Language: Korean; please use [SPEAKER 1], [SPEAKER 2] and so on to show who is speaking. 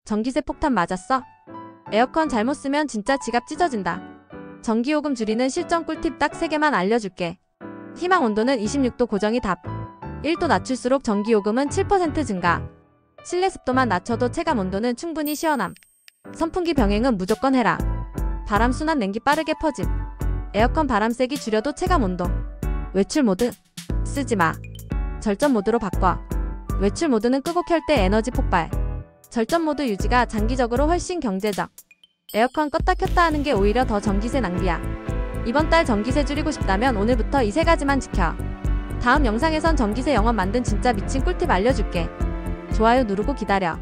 [SPEAKER 1] 전기세 폭탄 맞았어? 에어컨 잘못 쓰면 진짜 지갑 찢어진다. 전기요금 줄이는 실전 꿀팁 딱 3개만 알려줄게. 희망 온도는 26도 고정이 답. 1도 낮출수록 전기요금은 7% 증가. 실내 습도만 낮춰도 체감 온도는 충분히 시원함. 선풍기 병행은 무조건 해라. 바람 순환 냉기 빠르게 퍼짐. 에어컨 바람 세기 줄여도 체감 온도. 외출 모드 쓰지마. 절전 모드로 바꿔. 외출 모드는 끄고 켤 때 에너지 폭발. 절전 모드 유지가 장기적으로 훨씬 경제적. 에어컨 껐다 켰다 하는 게 오히려 더 전기세 낭비야. 이번 달 전기세 줄이고 싶다면 오늘부터 이 3가지만 지켜. 다음 영상에선 전기세 영업 만든 진짜 미친 꿀팁 알려줄게. 좋아요 누르고 기다려.